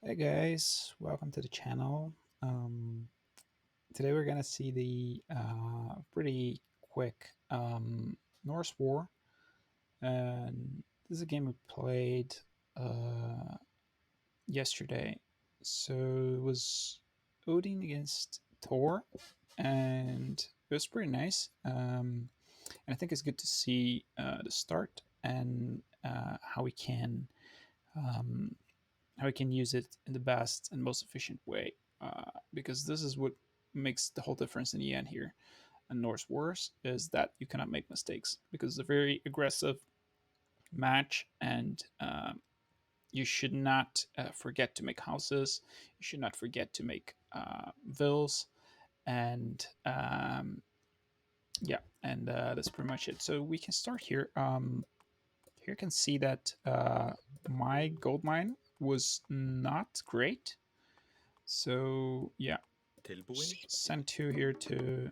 Hey guys, welcome to the channel. Um, Today we're gonna see the pretty quick Norse War, and this is a game we played uh, yesterday. So it was Odin against Thor, and it was pretty nice. And I think it's good to see the start and um, how we can use it in the best and most efficient way. Because this is what makes the whole difference in the end here. And Norse Wars is that you cannot make mistakes because it's a very aggressive match, and you should not forget to make houses. You should not forget to make vills, and yeah, and that's pretty much it. So we can start here. Here you can see that my gold mine was not great. So yeah, send two here to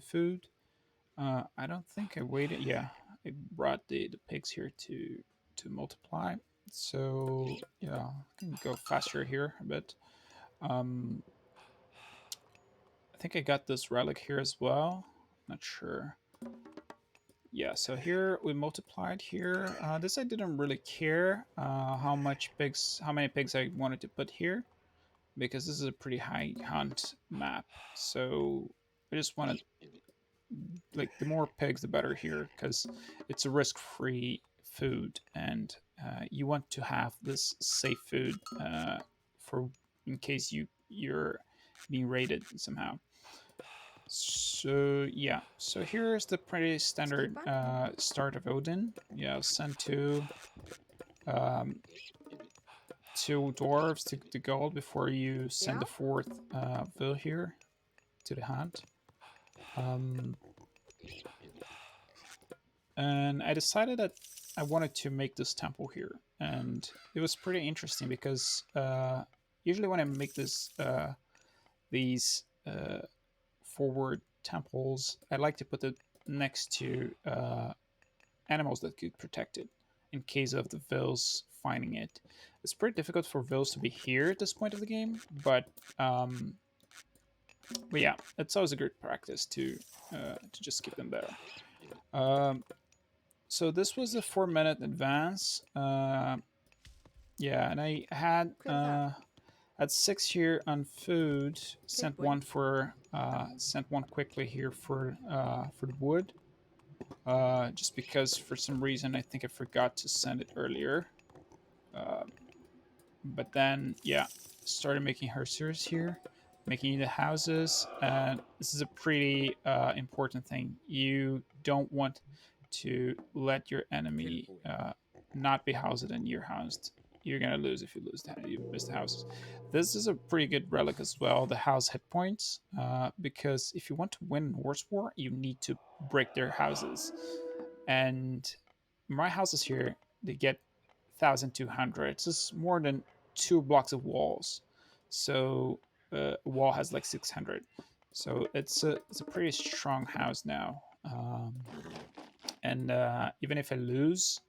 food. I don't think I waited. Yeah, I brought the pigs here to multiply. So yeah, I can go faster here a bit. Um, I think I got this relic here as well. Not sure. Yeah, so here we multiplied here. This I didn't really care how many pigs I wanted to put here, because this is a pretty high hunt map. So I just wanted, like, the more pigs the better here, because it's a risk-free food, and you want to have this safe food for in case you're being raided somehow. So yeah, so here's the pretty standard start of Odin. Yeah, send um, two dwarves to gold before you send the fourth vill here to the hunt. Um, and I decided that I wanted to make this temple here, and it was pretty interesting because usually when I make these forward temples, I like to put it next to animals that could protect it in case of the vills finding it. It's pretty difficult for vills to be here at this point of the game, um, but yeah, it's always a good practice to just keep them there. Um, so this was a 4 minute advance. Yeah, and I had six here on food. Sent one quickly here for the wood. Just because for some reason I think I forgot to send it earlier. Uh, but then yeah, started making hursers here, making the houses, and this is a pretty important thing. You don't want to let your enemy not be housed and you're housed. You're gonna lose if you miss the houses. This is a pretty good relic as well, the house hit points, because if you want to win Norse War, you need to break their houses. And my houses here, they get 1,200. It's just more than two blocks of walls. So a wall has like 600. So it's a pretty strong house now. And even uh, if I lose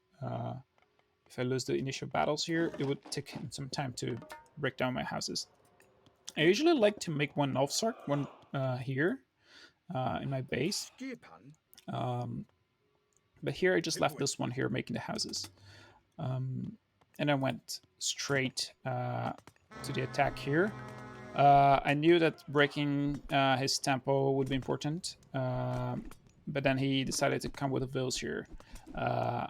the initial battles here, it would take some time to break down my houses. I usually like to make one Novsark, one here in my base. Um, but here I just left this one here making the houses. Um, and I went straight to the attack here. I knew that breaking his tempo would be important, but then he decided to come with the vills here. Uh,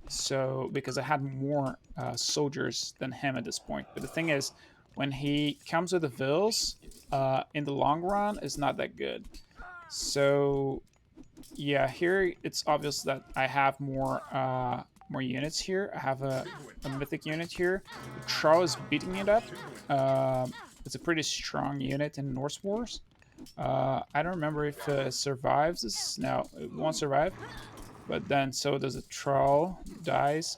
so because I had more soldiers than him at this point, but the thing is, when he comes with the vills, in the long run, it's not that good. So yeah, here it's obvious that I have more units here. I have a mythic unit here. The Troll is beating it up. It's a pretty strong unit in Norse Wars. I don't remember if it survives this. No, it won't survive. But then so does the Troll. Dies.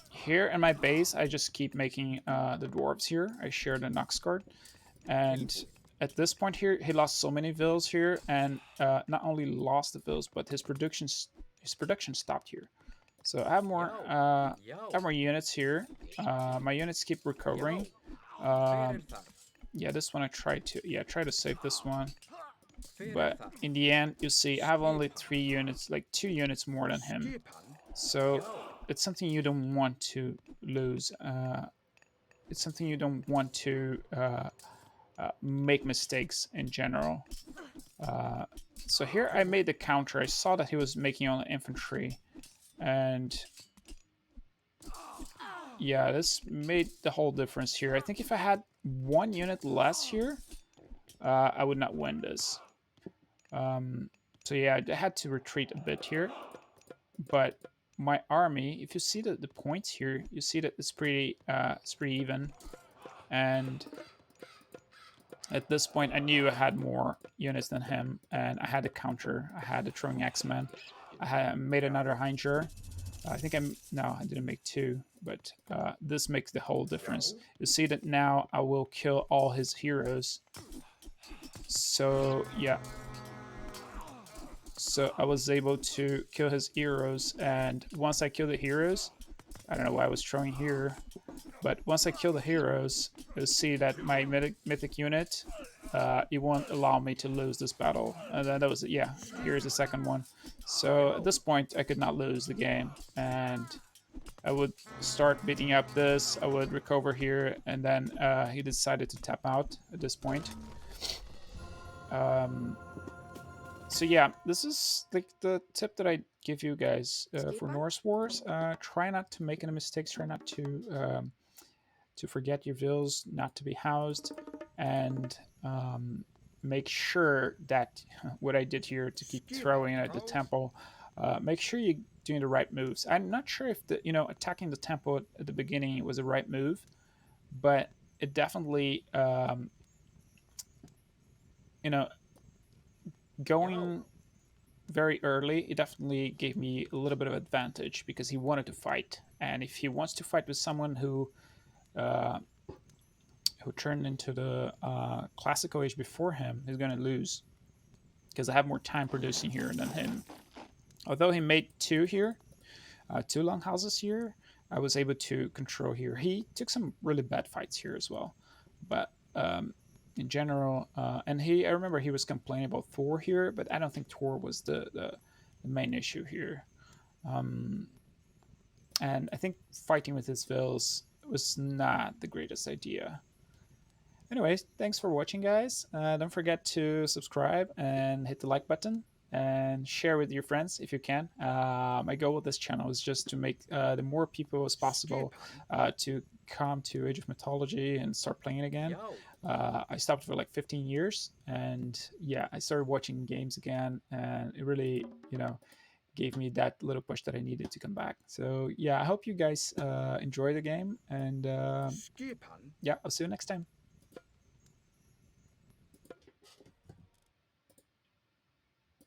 Here in my base, I just keep making the dwarves here. I share the Noxguard, and at this point here, he lost so many vills here, and not only lost the vills, but his production stopped here. So I have more units here. My units keep recovering. Um, yeah, this one I tried to try to save this one, but in the end, you see, I have only 3 units, like 2 units more than him. So it's something you don't want to lose. It's something you don't want to make mistakes in general. Uh, so here I made the counter. I saw that he was making on infantry, and yeah, this made the whole difference here. I think if I had 1 unit less here, I would not win this. Um, so yeah, I had to retreat a bit here, but my army, if you see the points here, you see that it's pretty even. And at this point, I knew I had more units than him, and I had a counter. I had a throwing axeman. I had made another Hinder. I think no, I didn't make two, but this makes the whole difference. You see that now I will kill all his heroes. So yeah, so I was able to kill his heroes, and once I kill the heroes, I don't know why I was throwing here, but once I kill the heroes, you'll see that my mythic unit, it won't allow me to lose this battle. And then that was, yeah, here's the second one. So at this point, I could not lose the game, and I would start beating up this, I would recover here, and then he decided to tap out at this point. So yeah, this is like the tip that I give you guys for Norse Wars. Try not to make any mistakes. Try not to forget your vills, not to be housed, and make sure that what I did here to keep throwing at the temple. Make sure you're doing the right moves. I'm not sure if the attacking the temple at the beginning was the right move, but it definitely you know going very early, it definitely gave me a little bit of advantage because he wanted to fight, and if he wants to fight with someone uh, who turned into the classical age before him, he's going to lose because I have more time producing here than him. Although he made two here, two longhouses here, I was able to control here. He took some really bad fights here as well, but in general, and I remember he was complaining about Thor here, but I don't think Thor was the main issue here. Um, and I think fighting with his vills was not the greatest idea. Anyways, thanks for watching, guys. Don't forget to subscribe and hit the like button and share with your friends if you can. My goal with this channel is just to make the more people as possible to come to Age of Mythology and start playing again. I stopped for like 15 years, and yeah, I started watching games again, and it really, gave me that little push that I needed to come back. So yeah, I hope you guys enjoy the game, and yeah, I'll see you next time.